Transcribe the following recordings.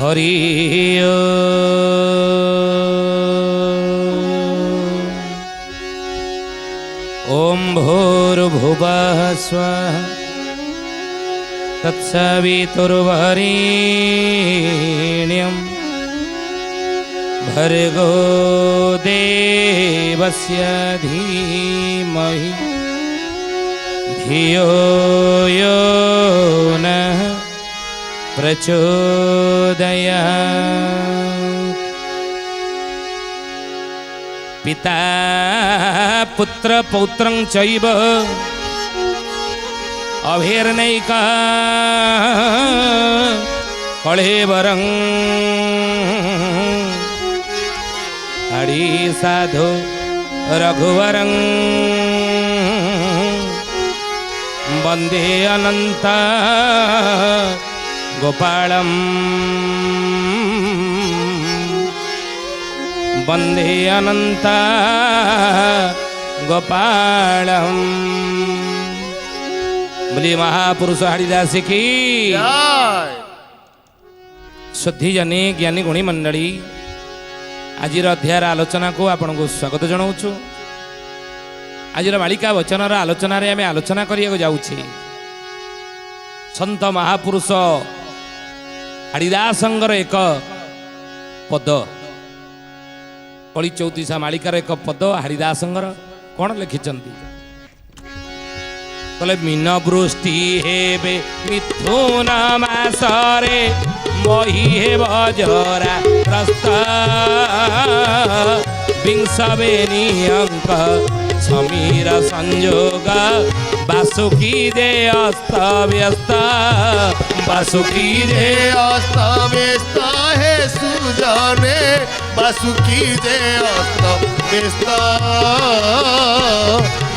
हरि ओम भूर्भुवः स्वः तत्सवितुर्वरेण्यं भर्गो देवस्य धीमहि धियो यो नः प्रचोदयात्। पिता पुत्र पौत्रं चैव अभिर्नैका कळेबरं हरि साधु रघुवरं वन्दे अनंत गोपालं वन्दे अनंत गोपालं। बोलिए महापुरुष हरिदास की शुद्धि जनी ज्ञानी गुणी मंडली आज अध्यायर आलोचना को आपन को स्वागत जनाऊँ। आज मालिका वचनर आलोचन आम आलोचना करने जाऊे संत महापुरुष हरिदासंगर एक पद कली 34 मालिकार एक पद हरिदासंगर कौन लिखिंट कले मीन वृष्टि हेबे मिथुन मासरे मही हेब जरा प्रस्थ विंशवेनी अंक समीर संयोग बासुकी दे अस्त व्यस्त बासुकी दे अस्त व्यस्त हे सुजने बासुकी दे अस्त व्यस्त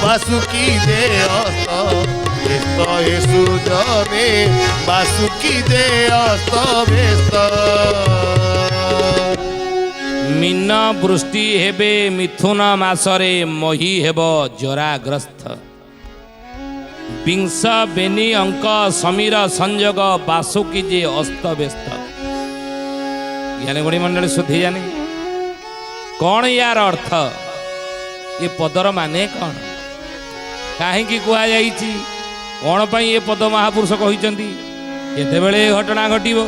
बासुकी दे अस्त व्यस्त हे सुजने बासुकी दे अस्त व्यस्त। मीन वृष्टि हेबे मिथुन मासरे मही हेब जराग्रस्त विंश बेनी अंक समीर संयोग बासुकी जे अस्त व्यस्त। ज्ञानी गुणी मंडल शुद्धि जानी कौन यार अर्थ ये पदर माने कौन कहीं कह कौन पाई ये पद महापुरुष कहते केतेबेले घटना घटिब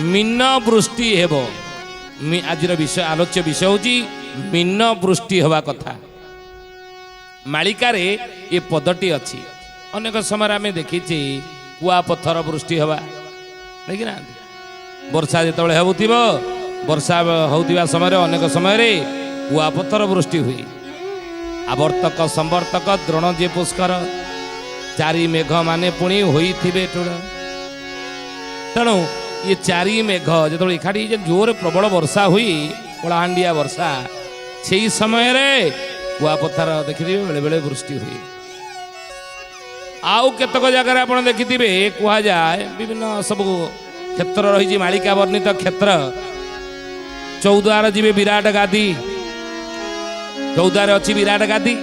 मीन वृष्टि हेब आज विषय आलोच्य विषय हूँ मीन वृष्टि हवा कथा मालिकारे ये पदटी अच्छी अनेक समय आम देखी कुआ पत्थर वृष्टि हवा देखना वर्षा जो होती वर्षा होता समय अनेक समय कुआ पत्थर वृष्टि हुए आवर्तक संवर्तक द्रोण जे पुष्कर चारि मेघ माने पुणी होइथिबे टोळ तेणु ये चारि मेघ जो एकाठी जोर प्रबल वर्षा हुई कलाहांडिया वर्षा से समय कुआपथर देखिए बेले बेले वृष्टि हुई आउ केतक जगार आप देखिथे कह जाए विभिन्न सब क्षेत्र रही मालिका वर्णित क्षेत्र चौद्वार जी विराट गादी चौद्वार अच्छी विराट गादी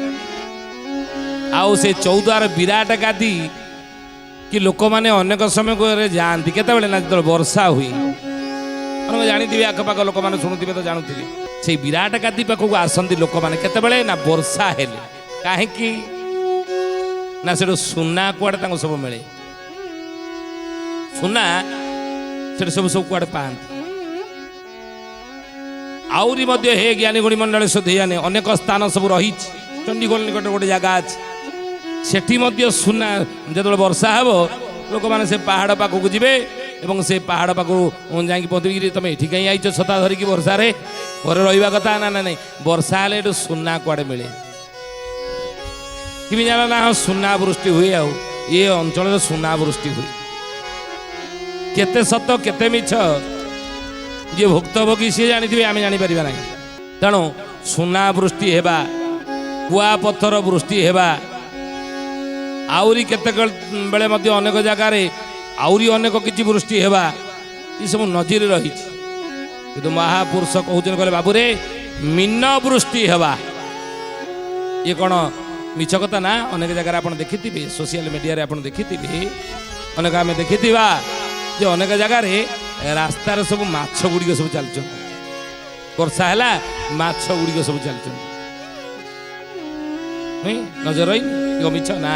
आउ से चौद्वार विराट गादी कि लोक मैंने अनेक समय जाती केत ना जो वर्षा हुई जानी आखपाख लोक मैंने शुणुवे तो जानूे से विराट गादी पाखक आसती लोक मैंने केतबेले ना वर्षा हेले कहीं ना से सुना कुआड़े सब मिले सुना से सब सब कुआड़े पाती आउरी मध्य हे ज्ञानी गुणी मंडल शुद्धि जाने अनेक स्थान सब रही चंडीगढ़ निकट गोटे जगह अच्छी सेठी मध्य सुना जो वर्षा हे लोक मैंने से पहाड़ पाखक जी एवं से पहाड़ पाखु जा पहुँची तुम ये कहीं आई छता धरिकी वर्षा रे घर रहा कथा ना ना नहीं वर्षा हेले सुना कुआड़े मिले कि जान ना सुना वृष्टि हुए आ ये अंचल सुना वृष्टि हुए केते सत केते मिछ जे भुक्तभोगी सी जानी आम जापर ना तेणु सुना वृष्टि हेबा कुआ पत्थर वृष्टि हेबा आउरी केते बेले मध्य अनेक जगार आउरी अनेक किछि वृष्टि हेबा ये सब नजीर रही कि महापुरुष कहते कहले बाबू रे मीन वृष्टि हेबा ये कौन मिछ कथा ना अनेक जगह आप देखी सोशल मीडिया आप देखी अनेक आम देखी ଯେ ଅନେକ ଜାଗାରେ ରାସ୍ତାରେ ସବୁ ମାଛ ଗୁଡ଼ିକ ସବୁ ଚାଲୁଛନ୍ତି। ବର୍ଷା ହେଲା ମାଛ ଗୁଡ଼ିକ ସବୁ ଚାଲୁଛନ୍ତି। ନଜର ରହିନି ମିଛ ନା।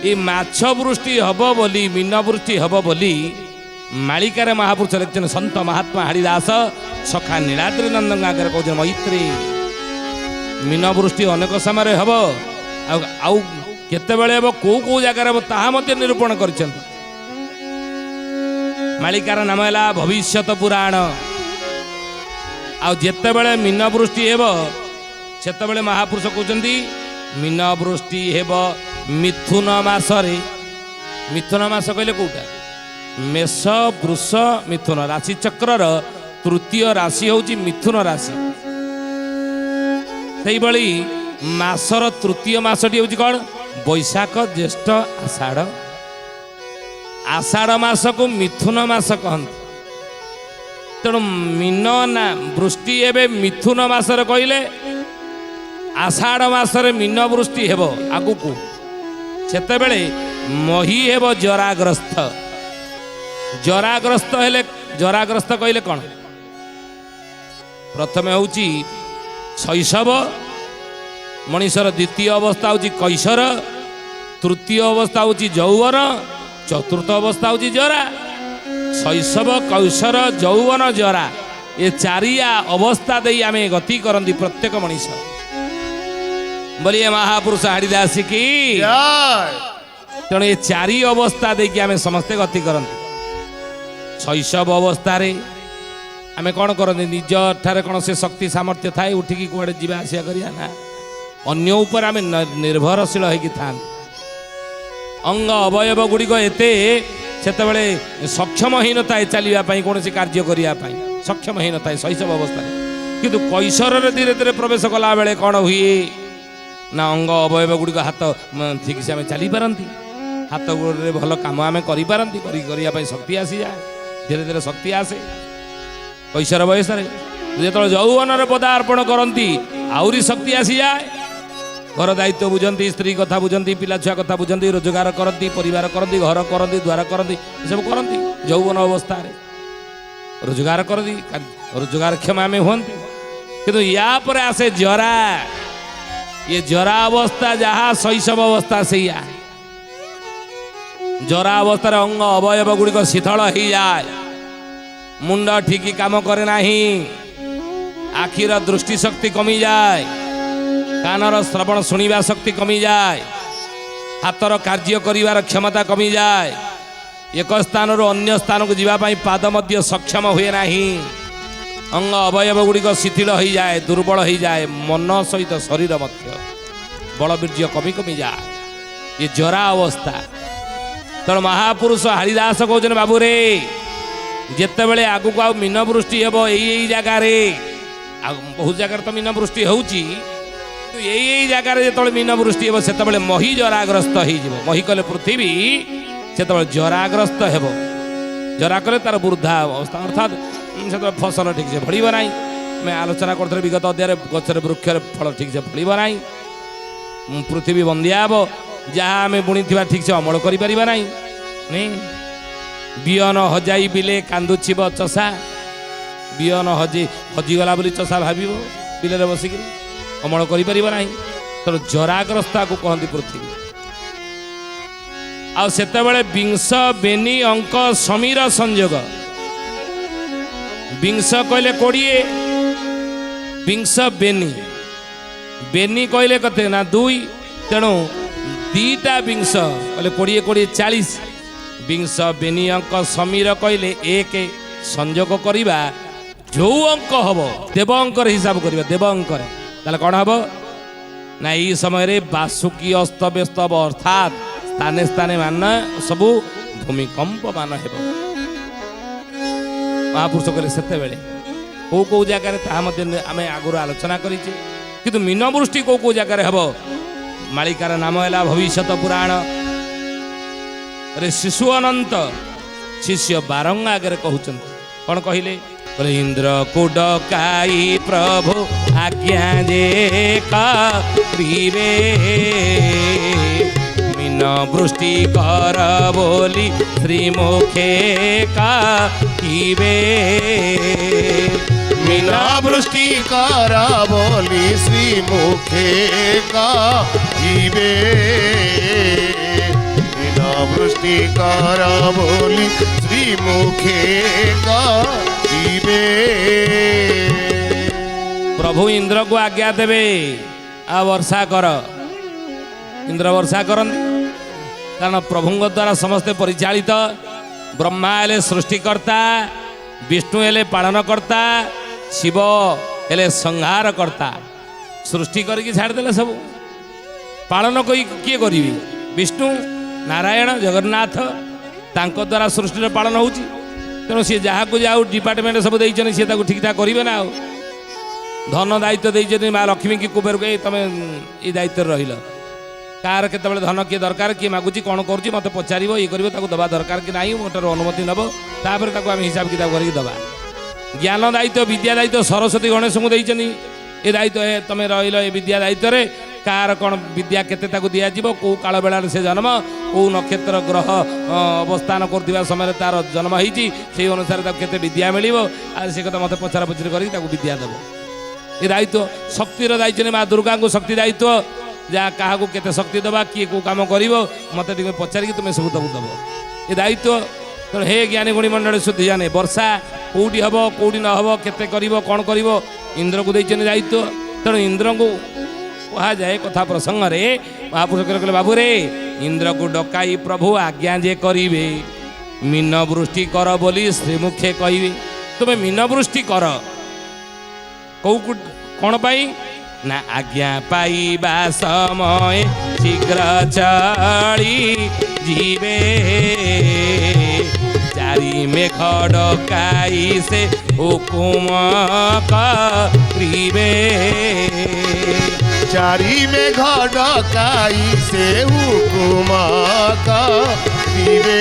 ଏ ମାଛ ବୃଷ୍ଟି ହବ ବୋଲି ମୀନ ବୃଷ୍ଟି ହବ ବୋଲି ମାଳିକାରେ ମହାପୁରୁଷ ଲେଖିଛନ୍ତି ସନ୍ଥ ମହାତ୍ମା ହାରିଦାସ ସଖା ନୀଳାଦ୍ରି ନନ୍ଦଙ୍କ ଆଗରେ କହୁଛନ୍ତି ମୈତ୍ରୀ ମୀନ ବୃଷ୍ଟି ଅନେକ ସମୟରେ ହବ ଆଉ କେତେବେଳେ ହବ କୋଉ କୋଉ ଜାଗାରେ ହବ ତାହା ମଧ୍ୟ ନିରୂପଣ କରିଛନ୍ତି। ମାଳିକାର ନାମ ହେଲା ଭବିଷ୍ୟତ ପୁରାଣ। ଆଉ ଯେତେବେଳେ ମୀନ ବୃଷ୍ଟି ହେବ ସେତେବେଳେ ମହାପୁରୁଷ କହୁଛନ୍ତି ମୀନ ବୃଷ୍ଟି ହେବ ମିଥୁନ ମାସରେ। ମିଥୁନ ମାସ କହିଲେ କୋଉଟା? ମେଷ ବୃଷ ମିଥୁନ ରାଶି ଚକ୍ରର ତୃତୀୟ ରାଶି ହେଉଛି ମିଥୁନ ରାଶି। ସେଇଭଳି ମାସର ତୃତୀୟ ମାସଟି ହେଉଛି କ'ଣ? ବୈଶାଖ ଜ୍ୟେଷ୍ଠ ଆଷାଢ଼। ଆଷାଢ଼ ମାସକୁ ମିଥୁନ ମାସ କହନ୍ତି। ତେଣୁ ମୀନ ନା ବୃଷ୍ଟି ଏବେ ମିଥୁନ ମାସରେ କହିଲେ ଆଷାଢ଼ ମାସରେ ମୀନ ବୃଷ୍ଟି ହେବ ଆଗକୁ। ସେତେବେଳେ ମହି ହେବ ଜରାଗ୍ରସ୍ତ। ଜରାଗ୍ରସ୍ତ ହେଲେ ଜରାଗ୍ରସ୍ତ କହିଲେ କ'ଣ? ପ୍ରଥମେ ହେଉଛି ଶୈଶବ, ମଣିଷର ଦ୍ୱିତୀୟ ଅବସ୍ଥା ହେଉଛି କୈଶୋର, ତୃତୀୟ ଅବସ୍ଥା ହେଉଛି ଯୌବନ, ଚତୁର୍ଥ ଅବସ୍ଥା ହେଉଛି ଜରା। ଶୈଶବ କୈଶୋର ଯୌବନ ଜରା ଏ ଚାରିଆ ଅବସ୍ଥା ଦେଇ ଆମେ ଗତି କରନ୍ତି ପ୍ରତ୍ୟେକ ମଣିଷ। ବୋଲିଏ ମହାପୁରୁଷ ହାରିଦାସ କି ଜୟ। ତେଣୁ ଏ ଚାରି ଅବସ୍ଥା ଦେଇକି ଆମେ ସମସ୍ତେ ଗତି କରନ୍ତି। ଶୈଶବ ଅବସ୍ଥାରେ ଆମେ କ'ଣ କରନ୍ତି? ନିଜ ଠାରେ କ'ଣ ସେ ଶକ୍ତି ସାମର୍ଥ୍ୟ ଥାଏ ଉଠିକି କୁଆଡ଼େ ଯିବା ଆସିବା କରିବା? ନା, ଅନ୍ୟ ଉପରେ ଆମେ ନିର୍ଭରଶୀଳ ହେଇକି ଥାନ୍ତି। ଅଙ୍ଗ ଅବୟବ ଗୁଡ଼ିକ ଏତେ ସେତେବେଳେ ସକ୍ଷମ ହେଇନଥାଏ ଚାଲିବା ପାଇଁ, କୌଣସି କାର୍ଯ୍ୟ କରିବା ପାଇଁ ସକ୍ଷମ ହେଇନଥାଏ ଶୈଶବ ଅବସ୍ଥାରେ। କିନ୍ତୁ କୈଶୋରରେ ଧୀରେ ଧୀରେ ପ୍ରବେଶ କଲାବେଳେ କ'ଣ ହୁଏ ନା ଅଙ୍ଗ ଅବୟବ ଗୁଡ଼ିକ ହାତ ଠିକ୍ ସେ ଆମେ ଚାଲିପାରନ୍ତି, ହାତ ଗୋଡ଼ରେ ଭଲ କାମ ଆମେ କରିପାରନ୍ତି, କରିବା ପାଇଁ ଶକ୍ତି ଆସିଯାଏ। ଧୀରେ ଧୀରେ ଶକ୍ତି ଆସେ କୈଶୋର ବୟସରେ। ଯେତେବେଳେ ଯୌବନରେ ପଦାର୍ପଣ କରନ୍ତି ଆହୁରି ଶକ୍ତି ଆସିଯାଏ। ଘର ଦାୟିତ୍ୱ ବୁଝନ୍ତି, ସ୍ତ୍ରୀ କଥା ବୁଝନ୍ତି, ପିଲାଛୁଆ କଥା ବୁଝନ୍ତି, ରୋଜଗାର କରନ୍ତି, ପରିବାର କରନ୍ତି, ଘର କରନ୍ତି, ଦ୍ୱାର କରନ୍ତି, ଏସବୁ କରନ୍ତି ଯୌବନ ଅବସ୍ଥାରେ। ରୋଜଗାର କରନ୍ତି, ରୋଜଗାରକ୍ଷମ ଆମେ ହୁଅନ୍ତି। କିନ୍ତୁ ୟା ପରେ ଆସେ ଜରା। ये जरा अवस्था जहाँ शैशव अवस्था सैया जरा अवस्था अंग अवयव गुड़िक शीतल हो जाए, मुंड ठीक काम करे नाही, आखिर दृष्टि शक्ति कमी जाए, कानर श्रवण शुणा शक्ति कमी जाए, हाथर कार्य करिवार क्षमता कमी जाए, एक स्थान अन्य स्थान को जीवाई पाद मध्य सक्षम हुए नाही, अंग अवयव गुड़िक शिथिल हो जाए, दुर्बल हो जाए, मन सहित शरीर मध्य बल वीर्य कमी कमी जाए, ये जरा अवस्था। तेणु महापुरुष हरिदास कहते बाबू रे जिते बड़े आगु को मीन वृष्टि हे यही जगार बहुत जगार तो मीन वृष्टि होई जगार जो मीन वृष्टि हे से मही जराग्रस्त हो मही कले पृथ्वी से जराग्रस्त हे जरा कले तार वृद्धा अवस्था अर्थात से फसल ठीक से फल ना। मैं आलोचना करते विगत अध्याय गचर वृक्ष फल ठीक से फल ना, पृथ्वी बंदिया हे जहाँ आम बुणी ठीक से अमल कर बिहन हजाई बिले कांदुची चषा, बिहन हजिगला बोली चषा भाव बिल बसिक अमल कर तेणु जराग्रस्ता को कहती पृथ्वी। आतेबले विंश बेनी अंक समीर संयोग, विंश कहले 20, विंश बेनी बेनी कहले कते ना 2, तेणु दीटा विंश कहले 20 20 40, विंश बेनी अंक समीर कहले 1 संयोग करिबा जो अंक हम देव अंक हिसाब करवा देव अंक ताले कौन हम ना ये समय बासुकी अस्त व्यस्त अर्थात स्थाने स्थाने मान सबू भूमिकंप मान हे महापुरुष कहले सेते बेले को को जगार आम आगुरी आलोचना करिचे किंतु मीन वृष्टि को जगार हे मालिकार नाम है भविष्यत पुराण रे शिशु अनंत शिष्य बारंग आगे कहते कौन कहले इंद्र को डकाई प्रभु आज्ञा जे करिबे मीन मीन वृष्टि कर बोली श्रीमुखे कहिबे मीन वृष्टि कर बोली श्रीमुखे कहिबे मीन वृष्टि कर बोली श्रीमुखे कहिबे प्रभु इंद्र को आज्ञा देवे आ वर्षा कर इंद्र वर्षा करती कारण प्रभु द्वारा समस्ते परिचालित ब्रह्मा हेले सृष्टिकर्ता विष्णु हेले पालनकर्ता शिव हेले संहार करता सृष्टि करके छाड़देले सब पालन कोई किए करी विष्णु नारायण जगन्नाथ तांको द्वारा सृष्टि पालन होची तेणु सी जहाँ को जाऊ डिपार्टमेंट सब देइछन सी ताको ठीक ठाक करिवे ना धन दायित्व देइछन माँ लक्ष्मी की कुबेर को तमे ई दायित्व रहिल कार केतबेले धन किए दरकार किए मागुची कौन करुची मत पचारिबो ये करिवो ताको दबा दरकार कि नाही मोटर अनुमति नब तापर ताको आम हिसाब किताब करके दबा ज्ञान दायित्व विद्या दायित्व सरस्वती गणेश को देइछनी ए दायित्व है तमे रहिल ए विद्या दायित्व रे कार कौन विद्या केते ताको दिया जीवो को काल बेला से जन्म को नक्षत्र ग्रह अवस्थान करथिबा समय तार जन्म होईची सेही अनुसार ताको केते विद्या मिलिबो आ से कथा मते पचारा पचरी करके ताको विद्या देबो ए दायित्व शक्तिर दायित्व माँ दुर्गा को शक्ति दायित्व जहाँ क्या केते शक्ति दबा किए को काम कर मत पचारिकी तुम्हें सब तक दब ये दायित्व तेणु हे ज्ञानी गुणी मंडल शुद्धि जाने वर्षा कौटी हम कौटी न हम केते कौन कर इंद्र को देते दायित्व तेणु इंद्र को कह जाए कथा प्रसंग रे महापुरुष कहले बाबू रे इंद्र को डकाई प्रभु आज्ञा जे करिवे मीन वृष्टि कर बोली श्रीमुखे कहिवे तुम्हें मीन वृष्टि कर कौ कौन पाई ना आज्ञा पाइबा समय शीघ्र चली जीवे चारि मेघ डकाई से हुकुम करिवे चारि मेघ डकाई से हुकुम करिवे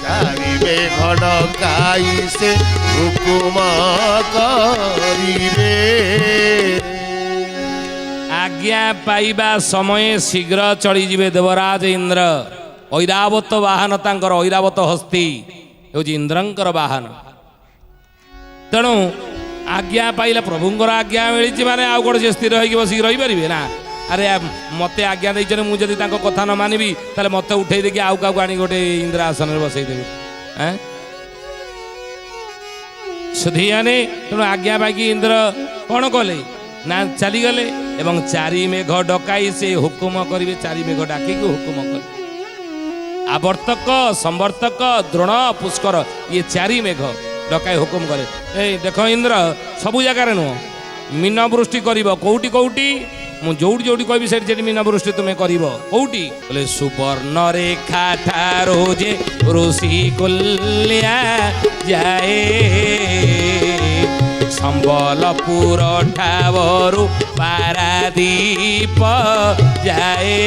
चारि मेघ डकाई से हुकुम करिवे आज्ञा पाइबा समय शीघ्र चली जीवे देवराज इंद्र ऐरावत वाहन तांकर ऐरावत हस्ती होची इंद्रंकर वाहन तेणु आज्ञा पाइले प्रभुंकर आज्ञा मिली माने आउ कौन से स्थिर होगी बसिक रही पारे ना अरे मते आज्ञा देइछन मु जदि तांको कथा न मानिबी ताले मते उठेई देकी आउ काकू आनी गोटे इंद्र आसन रे बसई देबी हैं सुधियाने तेणु आज्ञा पाइकी इंद्र कौन कले ना चली गले एवं चारि मेघ डकाई से हुकुम करिवे चारि मेघ डाकी हुकुम कर आवर्तक संवर्तक द्रोण पुष्कर ये चारि मेघ डकाई हुकुम करे ए देख इंद्र सबु जगार नुह मीन वृष्टि कर कौटी कौटी मु जोड़ी जोड़ी कहि से मीन वृष्टि तुम्हें कर कौटी बोले सुवर्ण रेखा ठारो जे ऋषि कुल्या जाए संबलपुर ठावरु पारादीप जाए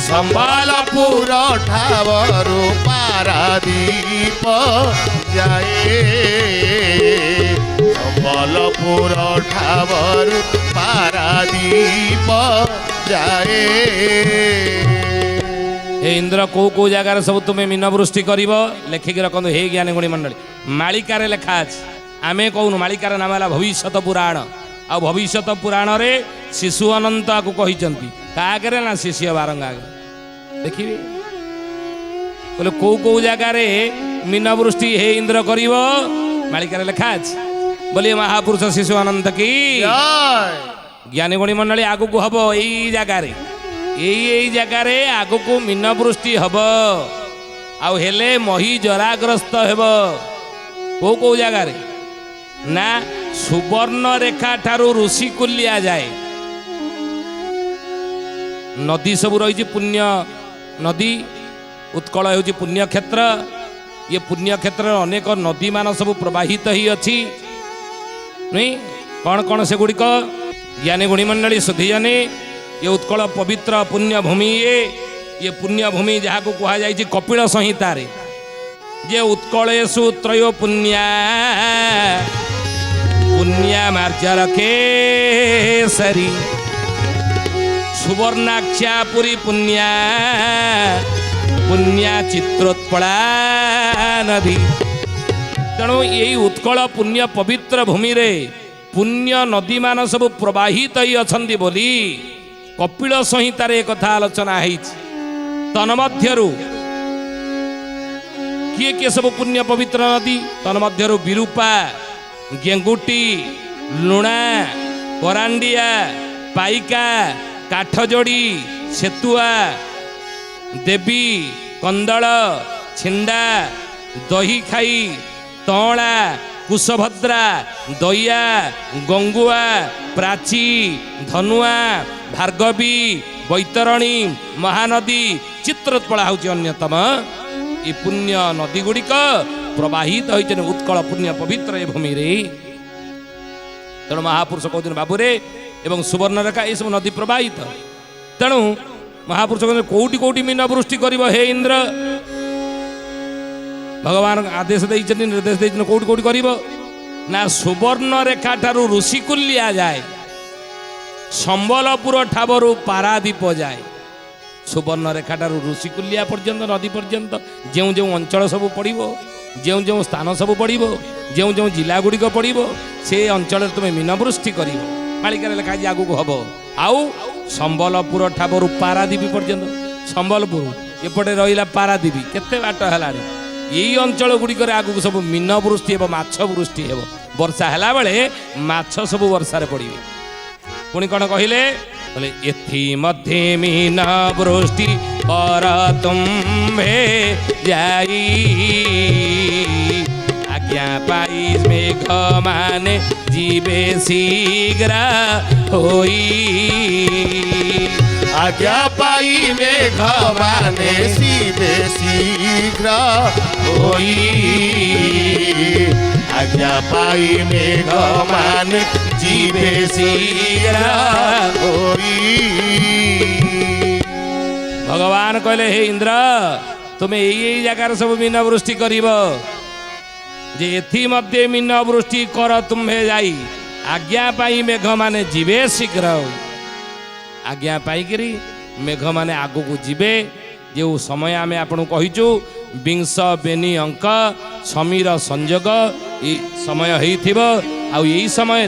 संबलपुर ठावरु पारादीप जाए संबलपुर ठावरु पारादीप जाए हे इंद्र को जगार सब तुम्हें मीन वृष्टि कर लेखिक रखु हे ज्ञानी गुणी मंडली मालिकार लेखा अच्छे आमे कहूनु मालिकार नाम है भविष्यत पुराण आ भविष्यत पुराण रे शिशु अनंत को कही कागरे ना शिष्य बारंग आगे देखिए बोले कौ जगार मीन वृष्टि हे इंद्र कर मालिकार लेखा अच्छे बोलिए महापुरुष शिशु अनंत की ज्ञानी गुणी मंडली आगु को हम यही जगार यही जगार आगु को मीन वृष्टि हम आले मही जराग्रस्त हेब कौ जगार ना सुवर्ण रेखा ठारू ऋषि कुलिया जाए नदी सब रही पुण्य नदी उत्कल हो पुण्य क्षेत्र ये पुण्य क्षेत्र अनेक नदी मान सब प्रवाहित ही अच्छी नहीं कौन कौन से गुड़िक ज्ञानी गुणी मंडली सुधी जाने ये उत्कल पवित्र पुण्य भूमि ये पुण्य भूमि जहाँ को कहा जाए कपिल संहिता रे जे उत्कलेशु त्रयो पुण्या पुण्या मार्जर केसरी ସୁବର୍ଣ୍ଣାକ୍ଷା ପୁରୀ ପୁଣ୍ୟା ପୁଣ୍ୟା ଚିତ୍ରୋତ୍ପଳା ନଦୀ। ତେଣୁ ଏଇ ଉତ୍କଳ ପୁଣ୍ୟ ପବିତ୍ର ଭୂମିରେ ପୁଣ୍ୟ ନଦୀମାନ ସବୁ ପ୍ରବାହିତ ହେଇ ଅଛନ୍ତି ବୋଲି କପିଳ ସଂହିତାରେ ଏକଥା ଆଲୋଚନା ହେଇଛି। ତନ୍ମଧ୍ୟରୁ କିଏ କିଏ ସବୁ ପୁଣ୍ୟ ପବିତ୍ର ନଦୀ? ତନ୍ମଧ୍ୟରୁ ବିରୂପା, ଗେଙ୍ଗୁଟି, ଲୁଣା, କରାଣ୍ଡିଆ, ପାଇକା, କାଠଯୋଡ଼ି, ସେତୁଆ, ଦେବୀ, କନ୍ଦଳ, ଛିଣ୍ଡା, ଦହିଖାଇ, ତଅଁଳା, କୁଶଭଦ୍ରା, ଦଇଆ, ଗଙ୍ଗୁଆ, ପ୍ରାଚୀ, ଧନୁଆ, ଭାର୍ଗବୀ, ବୈତରଣୀ, ମହାନଦୀ, ଚିତ୍ରୋତ୍ପଳା ହେଉଛି ଅନ୍ୟତମ। ଏ ପୁଣ୍ୟ ନଦୀ ଗୁଡ଼ିକ ପ୍ରବାହିତ ହୋଇଛନ୍ତି ଉତ୍କଳ ପୁଣ୍ୟ ପବିତ୍ର ଏ ଭୂମିରେ। ତେଣୁ ମହାପୁରୁଷ କହୁଛନ୍ତି ବାବୁରେ ଏବଂ ସୁବର୍ଣ୍ଣରେଖା ଏସବୁ ନଦୀ ପ୍ରବାହିତ। ତେଣୁ ମହାପୁରୁଷ କହୁଛନ୍ତି କୋଉଠି କୋଉଠି ମୀନ ବୃଷ୍ଟି କରିବ ହେ ଇନ୍ଦ୍ର? ଭଗବାନ ଆଦେଶ ଦେଇଛନ୍ତି, ନିର୍ଦ୍ଦେଶ ଦେଇଛନ୍ତି କୋଉଠି କୋଉଠି କରିବ ନା ସୁବର୍ଣ୍ଣରେଖା ଠାରୁ ଋଷିକୁଲ୍ୟା ଯାଏ, ସମ୍ବଲପୁର ଠାବରୁ ପାରାଦୀପ ଯାଏ। ସୁବର୍ଣ୍ଣରେଖା ଠାରୁ ଋଷିକୁଲ୍ୟା ପର୍ଯ୍ୟନ୍ତ ନଦୀ ପର୍ଯ୍ୟନ୍ତ ଯେଉଁ ଯେଉଁ ଅଞ୍ଚଳ ସବୁ ପଡ଼ିବ, ଯେଉଁ ଯେଉଁ ସ୍ଥାନ ସବୁ ପଡ଼ିବ, ଯେଉଁ ଯେଉଁ ଜିଲ୍ଲା ଗୁଡ଼ିକ ପଡ଼ିବ, ସେ ଅଞ୍ଚଳରେ ତୁମେ ମୀନବୃଷ୍ଟି କରିବ। ମାଳିକାରେ ଲେଖା ହେଇଛି ଆଗକୁ ହବ। ଆଉ ସମ୍ବଲପୁର ଠାବରୁ ପାରାଦୀପ ପର୍ଯ୍ୟନ୍ତ, ସମ୍ବଲପୁର ଏପଟେ ରହିଲା ପାରାଦୀପ, କେତେ ବାଟ ହେଲାଣି। ଏଇ ଅଞ୍ଚଳ ଗୁଡ଼ିକରେ ଆଗକୁ ସବୁ ମୀନବୃଷ୍ଟି ହେବ, ମାଛ ବୃଷ୍ଟି ହେବ। ବର୍ଷା ହେଲା ବେଳେ ମାଛ ସବୁ ବର୍ଷାରେ ପଡ଼ିବେ। ପୁଣି କ'ଣ କହିଲେ? बोले एथि मध्ये मीन वृष्टि कर तुम्हे जाई, आज्ञा पाई मेघ माने जीवे शीघ्र होई। आज्ञा पाई मेघ माने जीवे शीघ्र होई। आज्ञा पाई मेघ माने जीवे शीघ्र होई। भगवान कहले हे इंद्र तुम्हें यही जगार सब मीन वृष्टि करिब जे एथि मध्ये मीन वृष्टि कर तुम्हे जाई, आज्ञा पाई मेघ माने जीवे शीघ्र। आज्ञा पाई मेघ माने आगु को जीवे। जो समय आम आपन कहीचु विंश बेनी अंक समीर संजोग ये समय हो समय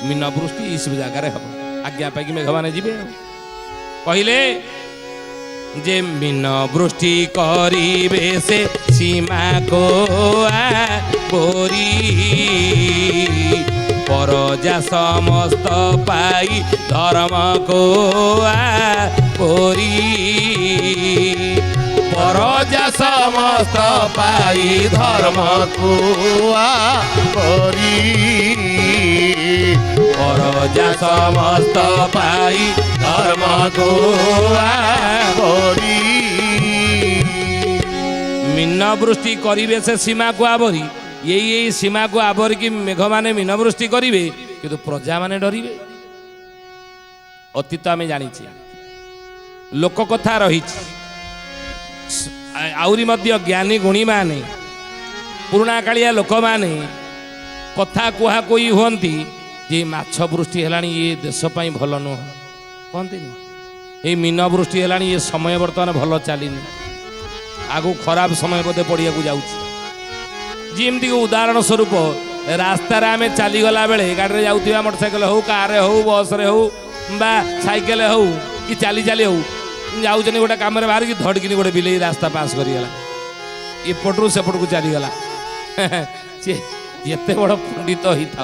मीन वृष्टि इस जगार हम। आज्ञा पाई मेघ माने जीवे। कहले जे मीन वृष्टि करिबे से सीमा को बोरी, परजा समस्त पाई धर्म को बोरी। परजा समस्त पाई धर्म को बोरी। परजा समस्त पाई धर्म को बोरी। मीन वृष्टि करिबे से सीमा को आवरी। यही सीमा को आवरिकी मेघ माने मीन वृष्टि करिबे, किंतु प्रजा माने डरिबे। अतीत आमे जानिछे, लोक कथा रहिछि, आउरी मध्य ज्ञानी गुणी माने पुराणा कालिया लोक माने कथा कुहा कोई हुअंती जे माछ वृष्टि हेलाणी ये देश पई भल नुह कहते। ये मीन वृष्टि हेलाणी ये समय बर्तमान भल चलीनी, आगु खराब समय बोधे पड़िया जाऊँ। जमती उदाहरण स्वरूप रास्ता आम चलीगला बेले गाड़ी जाऊा मोटरसाइकेल हो, कार हो, बस रे हो बा साइकेल हो कि चली चली हो जाऊँ गोटे कम बाहर की धड़किनी गोटे बिले रास्ता पास करगला, एपटू सेपट को चलीगला। सी जिते बड़ पंडित होता,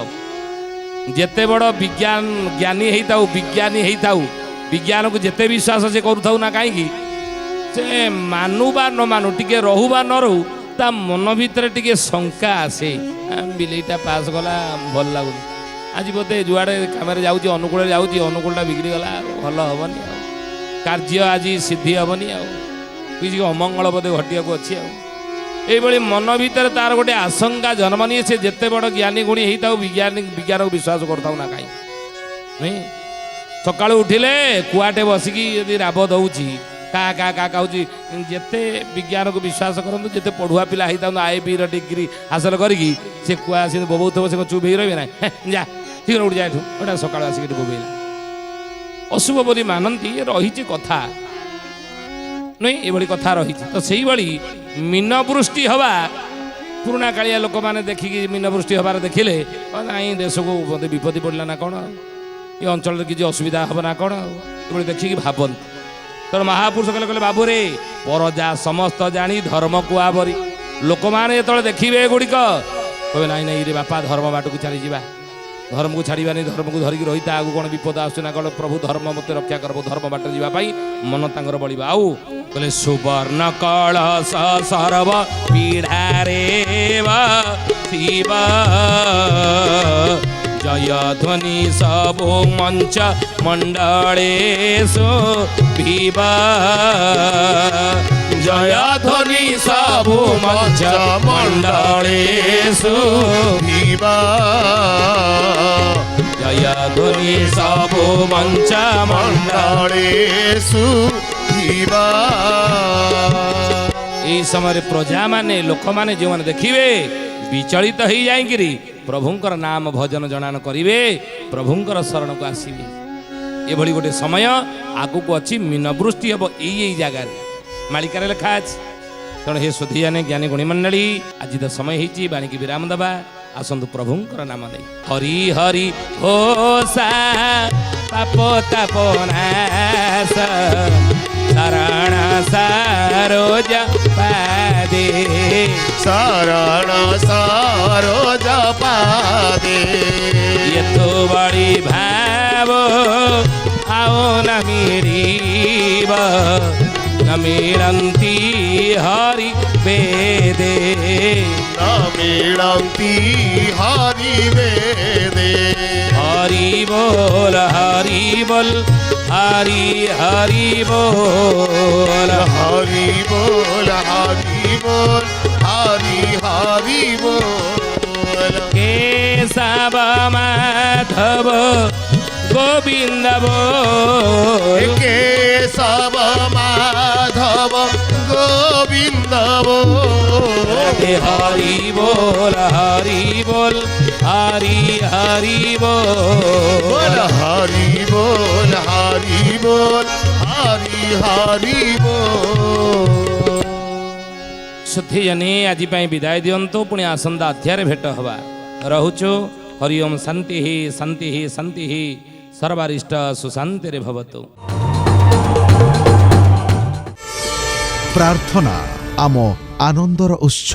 जिते बड़ विज्ञान ज्ञानी होता, विज्ञानी होता, विज्ञान को जिते विश्वास से करूँ ना कहीं से मानु बा न मानु टिके रहू बा न रहू ता मन भीतर टिके शंका आसे, बिलेईटा पास गला भल लगुनि, आज बोधे जुआड़े कम जाऊँगी अनुकूल जाऊँगी अनुकूलटा बिगड़ी गला भल हेनी, कार्य आज सिद्धि हेनी, किसी अमंगल बोधे घटिया अच्छी आई मन भीतर तार गोटे आशंका जन्म निए। से जिते बड़ ज्ञानी गुणी होता विज्ञान को विश्वास करता ना कहीं नहीं। सका उठिले कुआटे बसिकी यदि राब दौची का का का कहूँ जिते विज्ञान को विश्वास करूँ, जिते पढ़ुआ पिला होता IB डिग्री हासिल करी से कुआ आस बोबू थे से चुप हो रही ना जा शीघ्र उठ जाए गोटा सका आसिक बोबेला। ଅଶୁଭ ବୋଲି ମାନନ୍ତି ରହିଛି କଥା ନୁହେଁ, ଏଭଳି କଥା ରହିଛି। ତ ସେଇଭଳି ମୀନବୃଷ୍ଟି ହବା, ପୁରୁଣା କାଳିଆ ଲୋକମାନେ ଦେଖିକି ମୀନବୃଷ୍ଟି ହବାର ଦେଖିଲେ ନାଇଁ ଦେଶକୁ ବୋଧେ ବିପତ୍ତି ପଡ଼ିଲା ନା କ'ଣ, ଏ ଅଞ୍ଚଳରେ କିଛି ଅସୁବିଧା ହେବ ନା କ'ଣ, ଏଭଳି ଦେଖିକି ଭାବନ୍ତି। ତେଣୁ ମହାପୁରୁଷ କହିଲେ ବାବୁରେ ପରଜା ସମସ୍ତ ଜାଣି ଧର୍ମକୁ ଆବରି। ଲୋକମାନେ ଯେତେବେଳେ ଦେଖିବେ ଏଗୁଡ଼ିକ କହିବେ ନାଇଁ ନାଇଁ ରେ ବାପା ଧର୍ମ ବାଟକୁ ଚାଲିଯିବା, ଧର୍ମକୁ ଛାଡ଼ିବାନି, ଧର୍ମକୁ ଧରିକି ରହିତା, ଆଗକୁ କ'ଣ ବିପଦ ଆସୁଛି ନା କ'ଣ, ପ୍ରଭୁ ଧର୍ମ ମୋତେ ରକ୍ଷା କରିବ, ଧର୍ମ ବାଟରେ ଯିବା ପାଇଁ ମନ ତାଙ୍କର ବଳିବ। ଆଉ କହିଲେ ସୁବର୍ଣ୍ଣ କଳସ ସର୍ବ ପୀଢ଼ାରେ ଶିବ ଜୟ ଧ୍ୱନି ସବୁ ମଞ୍ଚ ମଣ୍ଡଳେ ଶୋଭିବ, ଜୟ ଧ୍ୱନି ସବୁ ମଞ୍ଚ ମଣ୍ଡଳେ ଶୋଭିବ, ଜୟ ଧ୍ୱନି ସବୁ ମଞ୍ଚ ମଣ୍ଡଳେ ଶୋଭିବ। এই ସମୟରେ ପ୍ରଜାମାନେ ଲୋକମାନେ ଯେଉଁମାନେ ଦେଖିବେ ବିଚଳିତ ହେଇଯାଇକିରି ପ୍ରଭୁଙ୍କର ନାମ ଭଜନ ଜଣାଣ କରିବେ, ପ୍ରଭୁଙ୍କର ଶରଣକୁ ଆସିବେ। ଏଭଳି ଗୋଟେ ସମୟ ଆଗକୁ ଅଛି, ମୀନବୃଷ୍ଟି ହେବ ଏଇ ଜାଗାରେ, ମାଳିକାରେ ଲେଖା ଅଛି। ତେଣୁ ହେ ସୁଧୀୟାନେ ଜ୍ଞାନୀ ଗୁଣୀ ମଣ୍ଡଳୀ, ଆଜି ତ ସମୟ ହେଇଛି ବାଣୀକି ବିରାମ ଦେବା। ଆସନ୍ତୁ ପ୍ରଭୁଙ୍କର ନାମ ନେଇ ହରି ହରି ଘୋଷା ପାପ ତାପ ନାଶ ଶରଣ ସରୋଜ ପାଦେ, ଶରଣ ସରୋଜ ପାଦେ, ଏଥୁ ବଳି ଭାବ ଆଉ ନ ମିଳିବ, ନ ମିଳନ୍ତି ହରି ବେଦେ, ନ ମିଳନ୍ତି ହରି ବେଦେ। ହରି ବୋଲ ହରି ବୋଲ ହରି ହରି ବୋଲ, ହରି ବୋଲ ହରି ବୋଲ ହରି ହରି ବୋଲ। କେଶବ ମାଧବ ଗୋବିନ୍ଦ ବୋଲ, କେଶବ ମାଧବ ଗୋବିନ୍ଦ ବୋଲ, হরি বল হরি বল হরি হরি বল, হরি বল হরি বল হরি হরি বল। ସୁଧୀଜନେ ଆଜି ପାଇଁ ବିଦାୟ ଦିଅନ୍ତୁ, ପୁଣି ଆସନ୍ତା ଅଧ୍ୟାୟରେ ଭେଟ ହେବା। ରହୁଛୁ। ହରି ଓମ୍ ଶାନ୍ତି ଶାନ୍ତି ଶାନ୍ତି ସର୍ବାରିଷ୍ଟ ସୁଶାନ୍ତିରେ ଭବତୁ। ପ୍ରାର୍ଥନା ଆମ ଆନନ୍ଦର ଉତ୍ସ।